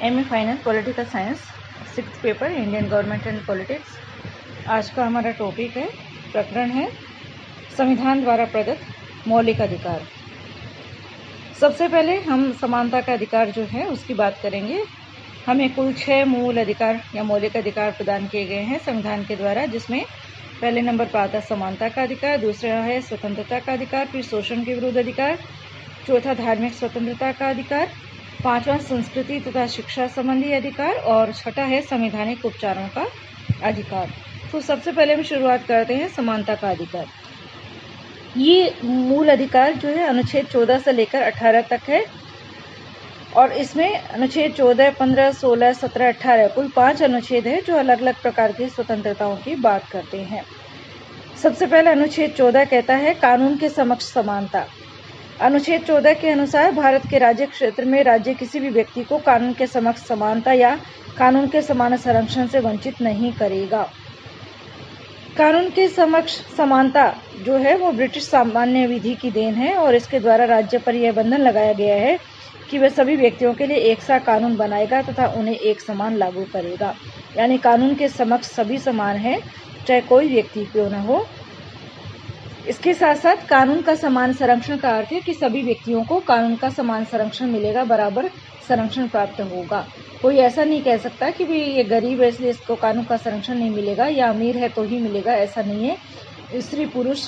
MA finance political science 6th paper Indian government and politics. आज का हमारा topic है, प्रकरण है संविधान द्वारा प्रदत्त मौलिक अधिकार। सबसे पहले हम समानता का अधिकार जो है उसकी बात करेंगे। हमें कुल 6 मूल अधिकार या मौलिक अधिकार प्रदान किए गए हैं संविधान के द्वारा, जिसमें पहले नंबर पर आता है समानता का अधिकार, दूसरा है स्वतंत्रता का अधिकार, फिर शोषण के विरुद्ध अधिकार, चौथा धार्मिक स्वतंत्रता का अधिकार, पांचवा संस्कृति तथा शिक्षा संबंधी अधिकार और छठा है संवैधानिक उपचारों का अधिकार। तो सबसे पहले हम शुरुआत करते हैं समानता का अधिकार। ये मूल अधिकार जो है अनुच्छेद 14 से लेकर 18 तक है और इसमें अनुच्छेद 14, 15, 16, 17, 18 कुल 5 अनुच्छेद है जो अलग अलग प्रकार की स्वतंत्रताओं की बात करते हैं। सबसे पहले अनुच्छेद 14 कहता है कानून के समक्ष समानता। अनुच्छेद 14 के अनुसार भारत के राज्य क्षेत्र में राज्य किसी भी व्यक्ति को कानून के समक्ष समानता या कानून के समान संरक्षण से वंचित नहीं करेगा। कानून के समक्ष समानता जो है वो ब्रिटिश सामान्य विधि की देन है और इसके द्वारा राज्य पर यह बंधन लगाया गया है कि वह सभी व्यक्तियों के लिए एक सा कानून बनाएगा तथा उन्हें एक समान लागू करेगा। यानी कानून के समक्ष सभी समान हैं, चाहे कोई व्यक्ति क्यों न हो। इसके साथ साथ कानून का समान संरक्षण का अर्थ है कि सभी व्यक्तियों को कानून का समान संरक्षण मिलेगा, बराबर संरक्षण प्राप्त होगा। कोई ऐसा नहीं कह सकता कि भाई ये गरीब है इसलिए इसको कानून का संरक्षण नहीं मिलेगा या अमीर है तो ही मिलेगा, ऐसा नहीं है। स्त्री पुरुष,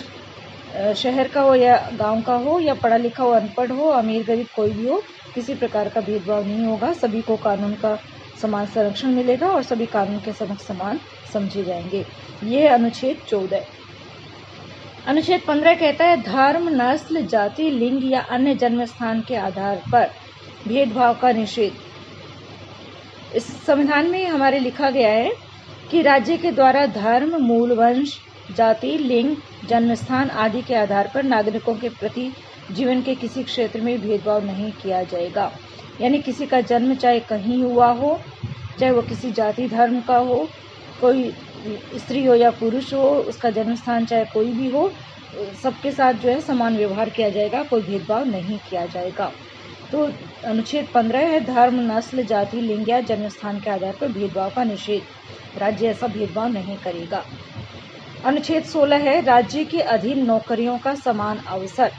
शहर का हो या गांव का हो या पढ़ा लिखा हो अनपढ़ हो, अमीर गरीब कोई भी हो, किसी प्रकार का भेदभाव नहीं होगा। सभी को कानून का समान संरक्षण मिलेगा और सभी कानून के समक्ष समान समझे जाएंगे। ये अनुच्छेद 14। अनुच्छेद 15 कहता है धर्म, नस्ल, जाति, लिंग या अन्य जन्म स्थान के आधार पर भेदभाव का निषेध। इस संविधान में हमारे लिखा गया है कि राज्य के द्वारा धर्म, मूल वंश, जाति, लिंग, जन्म स्थान आदि के आधार पर नागरिकों के प्रति जीवन के किसी क्षेत्र में भेदभाव नहीं किया जाएगा। यानी किसी का जन्म चाहे कहीं हुआ हो, चाहे वो किसी जाति धर्म का हो, कोई स्त्री हो या पुरुष हो, उसका जन्म स्थान चाहे कोई भी हो, सबके साथ जो है समान व्यवहार किया जाएगा, कोई भेदभाव नहीं किया जाएगा। तो अनुच्छेद 15 है धर्म, नस्ल, जाति, लिंग या जन्म स्थान के आधार पर भेदभाव का निषेध। राज्य ऐसा भेदभाव नहीं करेगा। अनुच्छेद 16 है राज्य के अधीन नौकरियों का समान अवसर।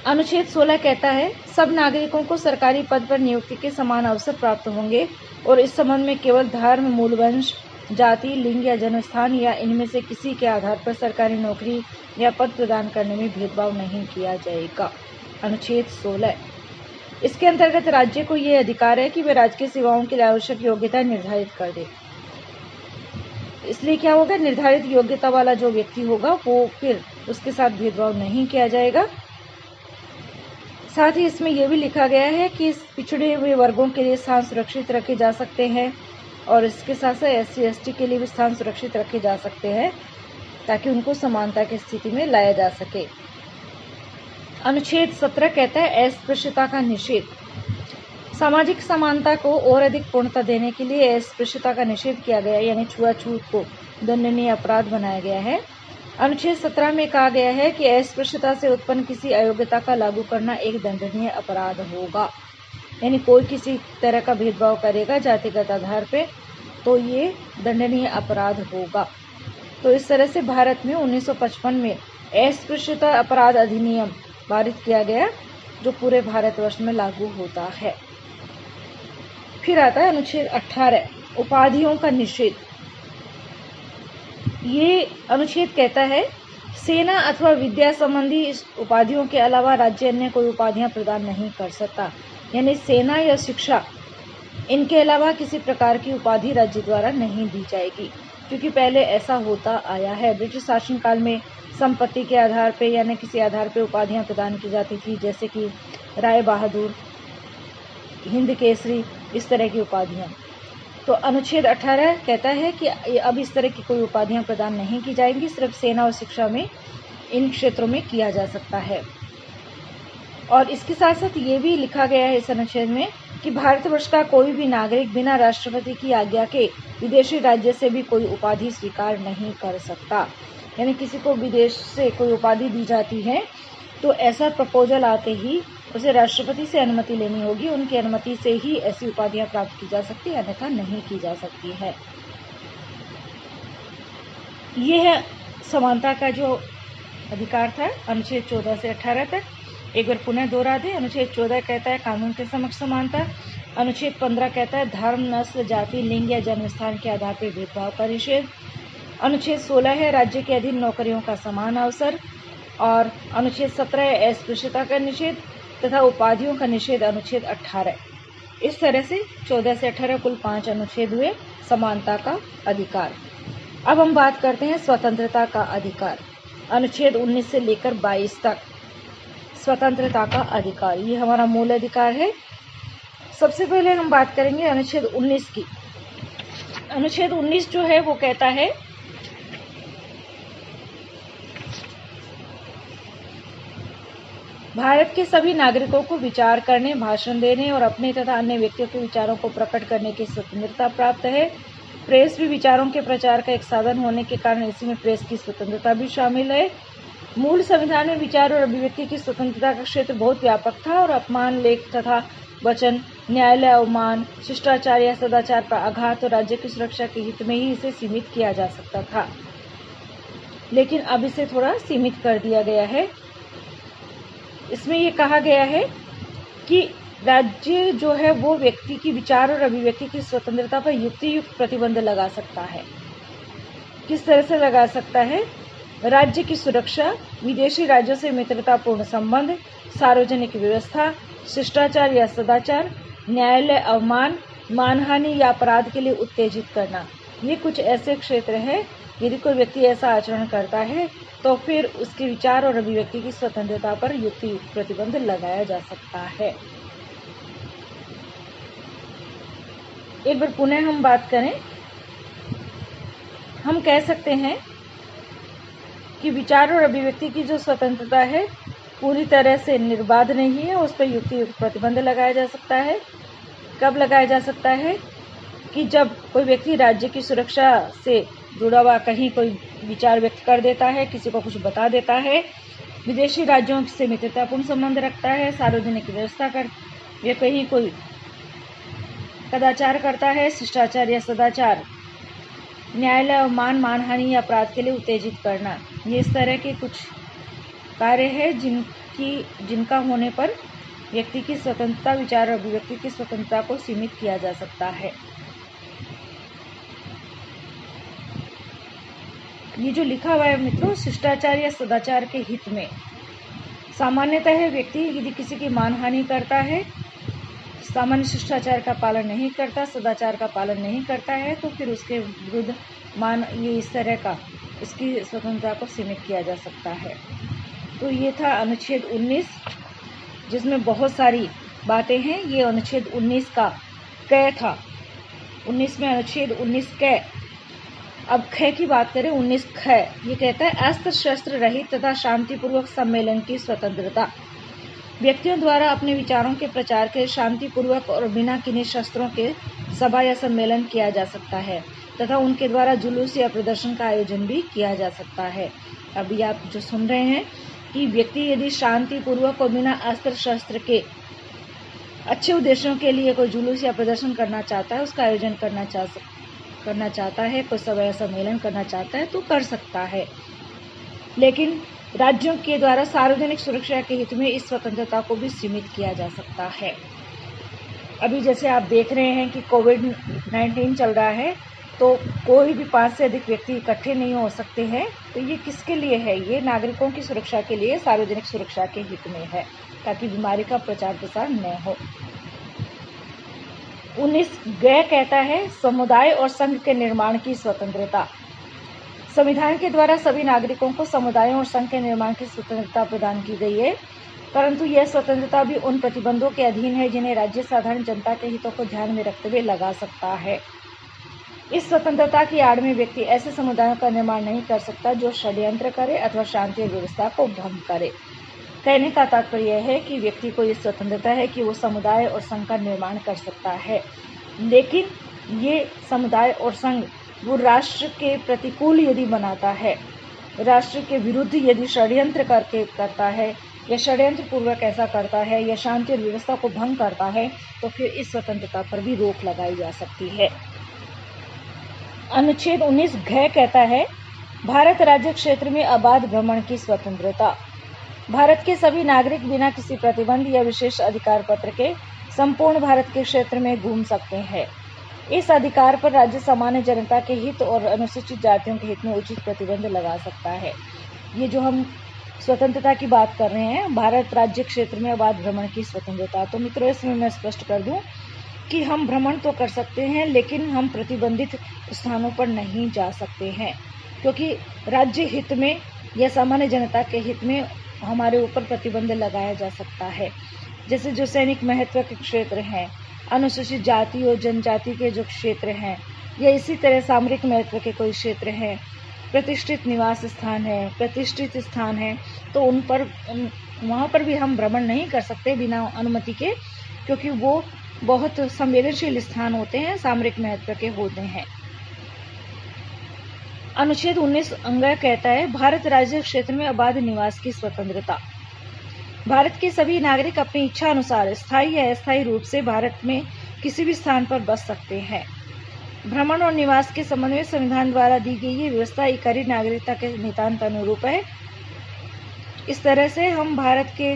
अनुच्छेद 16 कहता है सब नागरिकों को सरकारी पद पर नियुक्ति के समान अवसर प्राप्त होंगे और इस संबंध में केवल धर्म, मूल वंश, जाति, लिंग या जन्म स्थान या इनमें से किसी के आधार पर सरकारी नौकरी या पद प्रदान करने में भेदभाव नहीं किया जाएगा। अनुच्छेद 16। इसके अंतर्गत राज्य को यह अधिकार है कि वे राजकीय सेवाओं के लिए आवश्यक योग्यता निर्धारित कर दे। इसलिए क्या होगा, निर्धारित योग्यता वाला जो व्यक्ति होगा वो फिर उसके साथ भेदभाव नहीं किया जाएगा। साथ ही इसमें यह भी लिखा गया है कि पिछड़े हुए वर्गों के लिए स्थान सुरक्षित रखे जा सकते हैं और इसके साथ साथ SC ST के लिए भी स्थान सुरक्षित रखे जा सकते हैं ताकि उनको समानता की स्थिति में लाया जा सके। अनुच्छेद 17 कहता है अस्पृश्यता का निषेध। सामाजिक समानता को और अधिक पूर्णता देने के लिए अस्पृश्यता का निषेध किया गया है, यानी छुआछूत को दंडनीय अपराध बनाया गया है। अनुच्छेद 17 में कहा गया है कि अस्पृश्यता से उत्पन्न किसी अयोग्यता का लागू करना एक दंडनीय अपराध होगा। यानी कोई किसी तरह का भेदभाव करेगा जातिगत आधार पे तो ये दंडनीय अपराध होगा। तो इस तरह से भारत में 1955 में अस्पृश्यता अपराध अधिनियम पारित किया गया जो पूरे भारतवर्ष में लागू होता है। फिर आता है अनुच्छेद 18 उपाधियों का निषेध। ये अनुच्छेद कहता है सेना अथवा विद्या संबंधी उपाधियों के अलावा राज्य अन्य कोई उपाधियां प्रदान नहीं कर सकता। यानी सेना या शिक्षा इनके अलावा किसी प्रकार की उपाधि राज्य द्वारा नहीं दी जाएगी, क्योंकि पहले ऐसा होता आया है। ब्रिटिश शासनकाल में संपत्ति के आधार पे यानी किसी आधार पे उपाधियां प्रदान की जाती थी, जैसे कि राय बहादुर, हिंद केसरी, इस तरह की उपाधियां। तो अनुच्छेद 18 कहता है कि अब इस तरह की कोई उपाधियां प्रदान नहीं की जाएंगी, सिर्फ सेना और शिक्षा में इन क्षेत्रों में किया जा सकता है। और इसके साथ साथ ये भी लिखा गया है इस अनुच्छेद में कि भारतवर्ष का कोई भी नागरिक बिना राष्ट्रपति की आज्ञा के विदेशी राज्य से भी कोई उपाधि स्वीकार नहीं कर सकता। यानी किसी को विदेश से कोई उपाधि दी जाती है तो ऐसा प्रपोजल आते ही उसे राष्ट्रपति से अनुमति लेनी होगी। उनकी अनुमति से ही ऐसी उपाधियां प्राप्त की जा सकती है, अन्यथा नहीं की जा सकती है। यह है समानता का जो अधिकार था अनुच्छेद 14 से 18 तक। एक बार पुनः दोहरा दें। अनुच्छेद 14 कहता है कानून के समक्ष समानता। अनुच्छेद 15 कहता है धर्म, नस्ल, जाति, लिंग या जन्म स्थान के आधार पर भेदभाव का निषेध। अनुच्छेद 16 है राज्य के अधीन नौकरियों का समान अवसर। और अनुच्छेद 17 है अस्पृश्यता का निषेध तथा उपाधियों का निषेध अनुच्छेद 18। इस तरह से 14 से 18 कुल 5 अनुच्छेद हुए समानता का अधिकार। अब हम बात करते हैं स्वतंत्रता का अधिकार। अनुच्छेद 19 से लेकर 22 तक स्वतंत्रता का अधिकार, ये हमारा मूल अधिकार है। सबसे पहले हम बात करेंगे अनुच्छेद 19 की। अनुच्छेद 19 जो है वो कहता है भारत के सभी नागरिकों को विचार करने, भाषण देने और अपने तथा अन्य व्यक्तियों के विचारों को प्रकट करने की स्वतंत्रता प्राप्त है। प्रेस भी विचारों के प्रचार का एक साधन होने के कारण इसमें प्रेस की स्वतंत्रता भी शामिल है। मूल संविधान में विचार और अभिव्यक्ति की स्वतंत्रता का क्षेत्र बहुत व्यापक था और अपमान, लेख तथा वचन, न्यायालय अवमान, शिष्टाचार या सदाचार पर आघात और राज्य की सुरक्षा के हित में ही इसे सीमित किया जा सकता था, लेकिन अब इसे थोड़ा सीमित कर दिया गया है। इसमें ये कहा गया है कि राज्य जो है वो व्यक्ति की विचार और अभिव्यक्ति की स्वतंत्रता पर युक्तियुक्त प्रतिबंध लगा सकता है। किस तरह से लगा सकता है? राज्य की सुरक्षा, विदेशी राज्यों से मित्रतापूर्ण संबंध, सार्वजनिक व्यवस्था, शिष्टाचार या सदाचार, न्यायालय अवमान, मानहानि या अपराध के लिए उत्तेजित करना, ये कुछ ऐसे क्षेत्र हैं यदि कोई व्यक्ति ऐसा आचरण करता है तो फिर उसके विचार और अभिव्यक्ति की स्वतंत्रता पर युक्तियुक्त प्रतिबंध लगाया जा सकता है। एक बार पुनः हम बात करें, हम कह सकते हैं कि विचार और अभिव्यक्ति की जो स्वतंत्रता है पूरी तरह से निर्बाध नहीं है, उस पर युक्तियुक्त प्रतिबंध लगाया जा सकता है। कब लगाया जा सकता है? कि जब कोई व्यक्ति राज्य की सुरक्षा से जुड़ा हुआ कहीं कोई विचार व्यक्त कर देता है, किसी को कुछ बता देता है, विदेशी राज्यों से मित्रतापूर्ण संबंध रखता है, सार्वजनिक व्यवस्था कर या कहीं कोई कदाचार करता है, शिष्टाचार या सदाचार, न्यायालय अवमान, मानहानि या अपराध के लिए उत्तेजित करना, ये इस तरह के कुछ कार्य है जिनका होने पर व्यक्ति की स्वतंत्रता, विचार और अभिव्यक्ति की स्वतंत्रता को सीमित किया जा सकता है। ये जो लिखा हुआ है मित्रों, शिष्टाचार या सदाचार के हित में, सामान्यतः व्यक्ति यदि किसी की मानहानि करता है, सामान्य शिष्टाचार का पालन नहीं करता, सदाचार का पालन नहीं करता है, तो फिर उसके विरुद्ध ये इस तरह का इसकी स्वतंत्रता को सीमित किया जा सकता है। तो ये था अनुच्छेद 19, जिसमें बहुत सारी बातें हैं। ये अनुच्छेद 19 का क था। 19 में अनुच्छेद 19 क। अब ख की बात करें, 19 ख, ये कहता है अस्त्र शस्त्र रहित तथा शांतिपूर्वक सम्मेलन की स्वतंत्रता। व्यक्तियों द्वारा अपने विचारों के प्रचार के शांतिपूर्वक और बिना किन्हीं शस्त्रों के सभा या सम्मेलन किया जा सकता है तथा उनके द्वारा जुलूस या प्रदर्शन का आयोजन भी किया जा सकता है। अभी आप जो सुन रहे हैं कि व्यक्ति यदि शांतिपूर्वक और बिना अस्त्र शस्त्र के अच्छे उद्देश्यों के लिए कोई जुलूस या प्रदर्शन करना चाहता है, उसका आयोजन करना चाहता है, कोई सभा या सम्मेलन करना चाहता है तो कर सकता है, लेकिन राज्यों के द्वारा सार्वजनिक सुरक्षा के हित में इस स्वतंत्रता को भी सीमित किया जा सकता है। अभी जैसे आप देख रहे हैं कि कोविड-19 चल रहा है, तो कोई भी 5 से अधिक व्यक्ति इकट्ठे नहीं हो सकते हैं। तो ये किसके लिए है? ये नागरिकों की सुरक्षा के लिए, सार्वजनिक सुरक्षा के हित में है, ताकि बीमारी का प्रचार प्रसार न हो। 19 ग कहता है समुदाय और संघ के निर्माण की स्वतंत्रता। संविधान के द्वारा सभी नागरिकों को समुदायों और संघ के निर्माण की स्वतंत्रता प्रदान की गई है, परंतु यह स्वतंत्रता भी उन प्रतिबंधों के अधीन है जिन्हें राज्य साधारण जनता के हितों को ध्यान में रखते हुए लगा सकता है। इस स्वतंत्रता की आड़ में व्यक्ति ऐसे समुदायों का निर्माण नहीं कर सकता जो षड्यंत्र करे अथवा शांति और व्यवस्था को भंग करे। कहने का तात्पर्य यह है कि व्यक्ति को ये स्वतंत्रता है कि वो समुदाय और संघ का निर्माण कर सकता है, लेकिन ये समुदाय और संघ वो राष्ट्र के प्रतिकूल यदि बनाता है, राष्ट्र के विरुद्ध यदि षड्यंत्र करता है या षड्यंत्र पूर्वक ऐसा करता है या शांति और व्यवस्था को भंग करता है तो फिर इस स्वतंत्रता पर भी रोक लगाई जा सकती है। अनुच्छेद 19 घ कहता है भारत राज्य क्षेत्र में अबाध भ्रमण की स्वतंत्रता। भारत के सभी नागरिक बिना किसी प्रतिबंध या विशेष अधिकार पत्र के संपूर्ण भारत के क्षेत्र में घूम सकते हैं। इस अधिकार पर राज्य सामान्य जनता के हित और अनुसूचित जातियों के हित में उचित प्रतिबंध लगा सकता है। ये जो हम स्वतंत्रता की बात कर रहे हैं, भारत राज्य क्षेत्र में अबाध भ्रमण की स्वतंत्रता, तो मित्रों इसमें मैं स्पष्ट कर दूं कि हम भ्रमण तो कर सकते हैं लेकिन हम प्रतिबंधित स्थानों पर नहीं जा सकते हैं, क्योंकि राज्य हित में या सामान्य जनता के हित में हमारे ऊपर प्रतिबंध लगाया जा सकता है। जैसे जो सैनिक महत्व के क्षेत्र हैं, अनुसूचित जाति और जनजाति के जो क्षेत्र हैं, या इसी तरह सामरिक महत्व के कोई क्षेत्र हैं, प्रतिष्ठित निवास स्थान है, प्रतिष्ठित स्थान है, तो वहाँ पर भी हम भ्रमण नहीं कर सकते बिना अनुमति के, क्योंकि वो बहुत संवेदनशील स्थान होते हैं, सामरिक महत्व के होते हैं। अनुच्छेद 19 अंग कहता है भारत राज्य क्षेत्र में अबाध निवास की स्वतंत्रता। भारत के सभी नागरिक अपनी इच्छा अनुसार स्थायी या अस्थायी रूप से भारत में किसी भी स्थान पर बस सकते हैं। भ्रमण और निवास के संबंध में संविधान द्वारा दी गई ये व्यवस्था इकाई नागरिकता के नितांत अनुरूप है। इस तरह से हम भारत के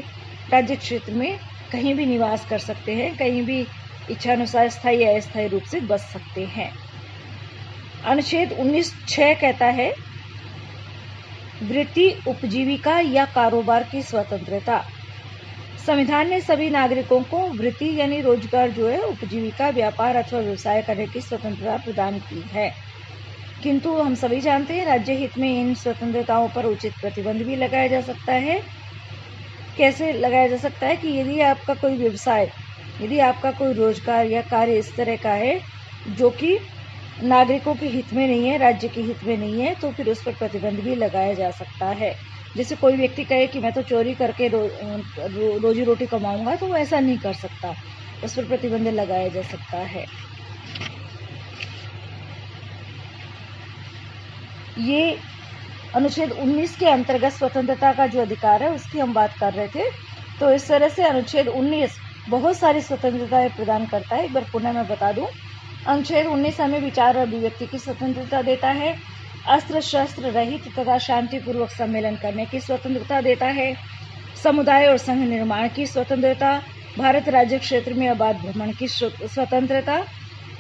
राज्य क्षेत्र में कहीं भी निवास कर सकते हैं, कहीं भी इच्छा अनुसार स्थायी या अस्थायी रूप से बस सकते हैं। अनुच्छेद 19(6) कहता है वृत्ति, उपजीविका या कारोबार की स्वतंत्रता। संविधान ने सभी नागरिकों को वृत्ति यानी रोजगार जो है, उपजीविका, व्यापार अथवा व्यवसाय करने की स्वतंत्रता प्रदान की है, किंतु हम सभी जानते हैं राज्य हित में इन स्वतंत्रताओं पर उचित प्रतिबंध भी लगाया जा सकता है। कैसे लगाया जा सकता है कि यदि आपका कोई व्यवसाय, यदि आपका कोई रोजगार या कार्य इस तरह का है जो कि नागरिकों के हित में नहीं है, राज्य के हित में नहीं है, तो फिर उस पर प्रतिबंध भी लगाया जा सकता है। जैसे कोई व्यक्ति कहे कि मैं तो चोरी करके रोजी रोटी कमाऊंगा, तो वो ऐसा नहीं कर सकता, उस पर प्रतिबंध लगाया जा सकता है। ये अनुच्छेद 19 के अंतर्गत स्वतंत्रता का जो अधिकार है उसकी हम बात कर रहे थे। तो इस तरह से अनुच्छेद 19 बहुत सारी स्वतंत्रताएं प्रदान करता है। एक बार पुनः मैं बता दूं, अनुच्छेद 19 हमें विचार और अभिव्यक्ति की स्वतंत्रता देता है, अस्त्र शस्त्र रहित तथा शांतिपूर्वक सम्मेलन करने की स्वतंत्रता देता है, समुदाय और संघ निर्माण की स्वतंत्रता, भारत राज्य क्षेत्र में अबाध भ्रमण की स्वतंत्रता,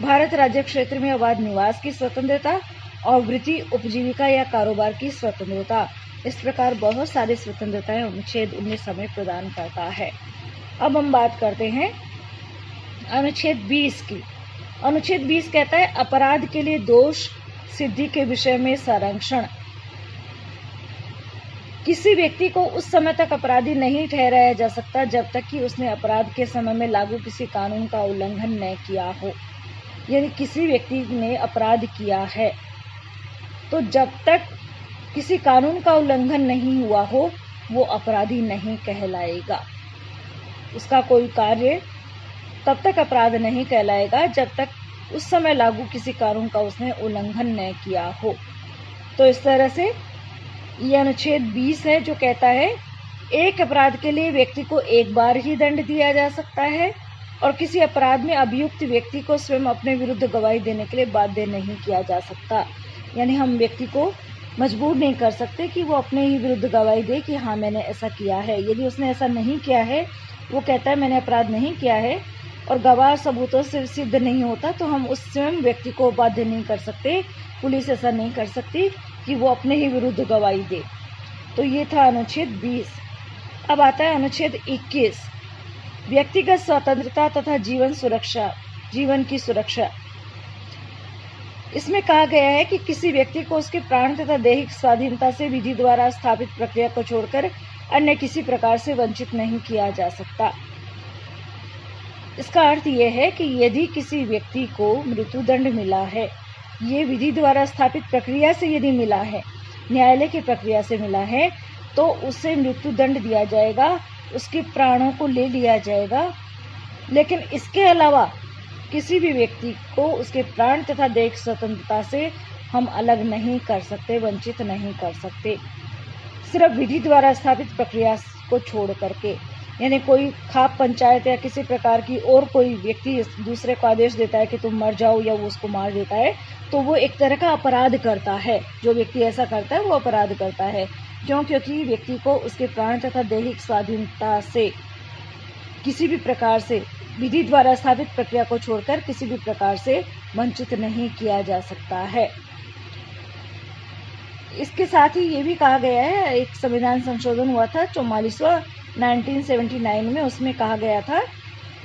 भारत राज्य क्षेत्र में अबाध निवास की स्वतंत्रता और वृत्ति, उपजीविका या कारोबार की स्वतंत्रता। इस प्रकार बहुत सारी स्वतंत्रताएं अनुच्छेद 19 हमें प्रदान करता है। अब हम बात करते हैं अनुच्छेद 20 की। अनुच्छेद 20 कहता है अपराध के लिए दोष सिद्धि के विषय में संरक्षण। किसी व्यक्ति को उस समय तक अपराधी नहीं ठहराया जा सकता जब तक कि उसने अपराध के समय में लागू किसी कानून का उल्लंघन न किया हो। यदि किसी व्यक्ति ने अपराध किया है तो जब तक किसी कानून का उल्लंघन नहीं हुआ हो वो अपराधी नहीं कहलाएगा। उसका कोई कार्य तब तक अपराध नहीं कहलाएगा जब तक उस समय लागू किसी कानून का उसने उल्लंघन न किया हो। तो इस तरह से यह अनुच्छेद 20 है जो कहता है एक अपराध के लिए व्यक्ति को एक बार ही दंड दिया जा सकता है और किसी अपराध में अभियुक्त व्यक्ति को स्वयं अपने विरुद्ध गवाही देने के लिए बाध्य नहीं किया जा सकता। यानी हम व्यक्ति को मजबूर नहीं कर सकते कि वो अपने ही विरुद्ध गवाही दे कि हाँ मैंने ऐसा किया है। यदि उसने ऐसा नहीं किया है, वो कहता है मैंने अपराध नहीं किया है और गवाह सबूतों से सिद्ध नहीं होता, तो हम उस स्वयं व्यक्ति को बाध्य नहीं कर सकते, पुलिस ऐसा नहीं कर सकती कि वो अपने ही विरुद्ध गवाही दे। तो ये था अनुच्छेद 20। अब आता है अनुच्छेद 21, व्यक्तिगत स्वतंत्रता तथा जीवन की सुरक्षा। इसमें कहा गया है कि किसी व्यक्ति को उसके प्राण तथा दैहिक स्वाधीनता से विधि द्वारा स्थापित प्रक्रिया को छोड़कर अन्य किसी प्रकार से वंचित नहीं किया जा सकता। इसका अर्थ यह है कि यदि किसी व्यक्ति को मृत्युदंड मिला है, ये विधि द्वारा स्थापित प्रक्रिया से यदि मिला है, न्यायालय की प्रक्रिया से मिला है, तो उसे मृत्युदंड दिया जाएगा, उसके प्राणों को ले लिया जाएगा। लेकिन इसके अलावा किसी भी व्यक्ति को उसके प्राण तथा दैहिक स्वतंत्रता से हम अलग नहीं कर सकते, वंचित नहीं कर सकते। सिर्फ विधि द्वारा स्थापित प्रक्रिया को छोड़ करके, यानी कोई खाप पंचायत या किसी प्रकार की और कोई व्यक्ति दूसरे को आदेश देता है कि तुम मर जाओ या वो उसको मार देता है, तो वो एक तरह का अपराध करता है। जो व्यक्ति ऐसा करता है वो अपराध करता है। क्यों? क्योंकि व्यक्ति को उसके प्राण तथा दैहिक स्वाधीनता से किसी भी प्रकार से विधि द्वारा स्थापित प्रक्रिया को छोड़कर किसी भी प्रकार से वंचित नहीं किया जा सकता है। इसके साथ ही ये भी कहा गया है, एक संविधान संशोधन हुआ था 44वां 1979 में, उसमें कहा गया था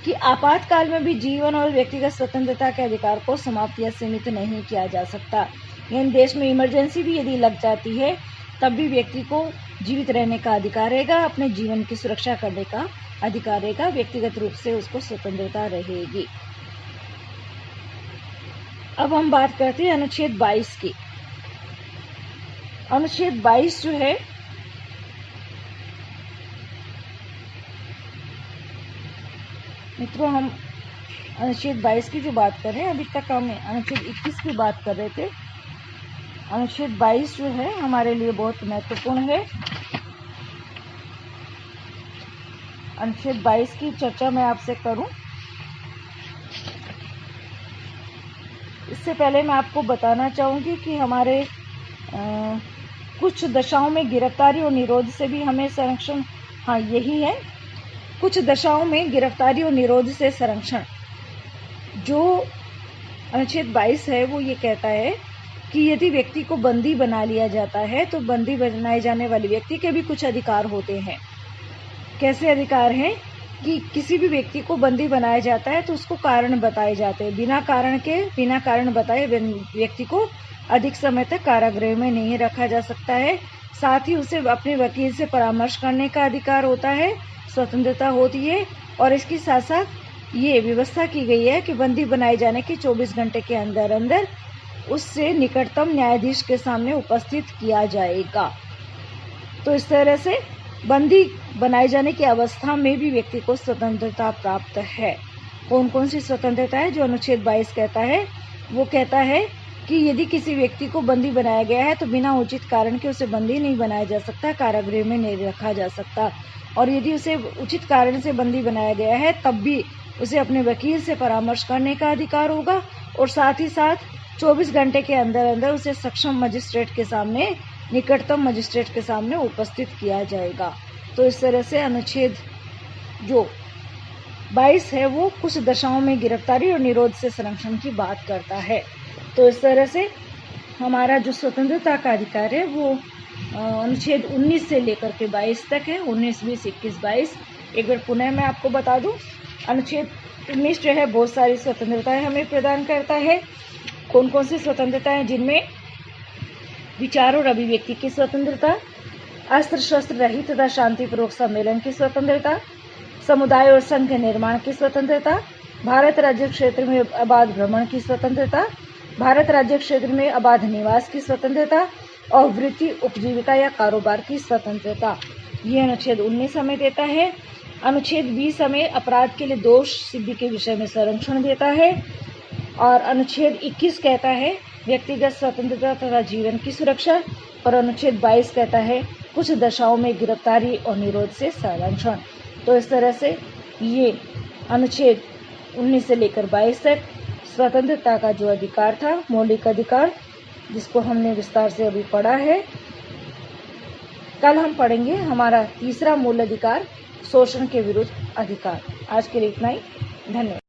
कि आपातकाल में भी जीवन और व्यक्तिगत स्वतंत्रता के अधिकार को समाप्त या सीमित नहीं किया जा सकता। यानी देश में इमरजेंसी भी यदि लग जाती है तब भी व्यक्ति को जीवित रहने का अधिकार रहेगा, अपने जीवन की सुरक्षा करने का अधिकार रहेगा, व्यक्तिगत रूप से उसको स्वतंत्रता रहेगी। अब हम बात करते हैं अनुच्छेद 22 की। अनुच्छेद 22 जो है मित्रों, हम अनुच्छेद 22 की जो बात कर रहे हैं, अभी तक हम अनुच्छेद 21 की बात कर रहे थे। अनुच्छेद 22 जो है हमारे लिए बहुत महत्वपूर्ण है। अनुच्छेद 22 की चर्चा मैं आपसे करूं, इससे पहले मैं आपको बताना चाहूंगी कि हमारे कुछ दशाओं में गिरफ्तारी और निरोध से भी हमें संरक्षण, हाँ यही है, कुछ दशाओं में गिरफ्तारी और निरोध से संरक्षण। जो अनुच्छेद 22 है वो ये कहता है कि यदि व्यक्ति को बंदी बना लिया जाता है तो बंदी बनाए जाने वाले व्यक्ति के भी कुछ अधिकार होते हैं। कैसे अधिकार हैं? कि किसी भी व्यक्ति को बंदी बनाया जाता है तो उसको कारण बताए जाते हैं। बिना कारण बताए व्यक्ति को अधिक समय तक कारागृह में नहीं रखा जा सकता है। साथ ही उसे अपने वकील से परामर्श करने का अधिकार होता है, स्वतंत्रता होती है। और इसके साथ साथ ये व्यवस्था की गई है कि बंदी बनाए जाने के 24 घंटे के अंदर अंदर उससे निकटतम न्यायाधीश के सामने उपस्थित किया जाएगा। तो इस तरह से बंदी बनाए जाने की अवस्था में भी व्यक्ति को स्वतंत्रता प्राप्त है। कौन कौन सी स्वतंत्रता है जो अनुच्छेद 22 कहता है? वो कहता है कि यदि किसी व्यक्ति को बंदी बनाया गया है तो बिना उचित कारण के उसे बंदी नहीं बनाया जा सकता, कारागृह में नहीं रखा जा सकता। और यदि उसे उचित कारण से बंदी बनाया गया है तब भी उसे अपने वकील से परामर्श करने का अधिकार होगा। और साथ ही साथ 24 घंटे के अंदर अंदर उसे सक्षम मजिस्ट्रेट के सामने, निकटतम मजिस्ट्रेट के सामने उपस्थित किया जाएगा। तो इस तरह से अनुच्छेद जो 22 है वो कुछ दशाओं में गिरफ्तारी और निरोध से संरक्षण की बात करता है। तो इस तरह से हमारा जो स्वतंत्रता का अधिकार है वो अनुच्छेद 19 से लेकर के 22 तक है। 19, 20, 21, 22 एक बार पुनः मैं आपको बता दूं। अनुच्छेद 19 जो है बहुत सारी स्वतंत्रताएं हमें प्रदान करता है। कौन कौन सी स्वतंत्रताएं? जिनमें विचार और अभिव्यक्ति की स्वतंत्रता, अस्त्र शस्त्र रहित तथा शांतिपूर्वक सम्मेलन की स्वतंत्रता, समुदाय और संघ के निर्माण की स्वतंत्रता, भारत राज्य क्षेत्र में अबाध भ्रमण की स्वतंत्रता, भारत राज्य क्षेत्र में अबाध निवास की स्वतंत्रता और वृत्ति, उपजीविका या कारोबार की स्वतंत्रता। ये अनुच्छेद 19 हमें देता है। अनुच्छेद 20 हमें अपराध के लिए दोष सिद्धि के विषय में संरक्षण देता है। और अनुच्छेद 21 कहता है व्यक्तिगत स्वतंत्रता तथा जीवन की सुरक्षा। और अनुच्छेद 22 कहता है कुछ दशाओं में गिरफ्तारी और निरोध से संरक्षण। तो इस तरह से ये अनुच्छेद 19 से लेकर 22 तक स्वतंत्रता का जो अधिकार था, मौलिक अधिकार, जिसको हमने विस्तार से अभी पढ़ा है। कल हम पढ़ेंगे हमारा तीसरा मूल अधिकार, शोषण के विरुद्ध अधिकार। आज के लिए इतना ही। धन्यवाद।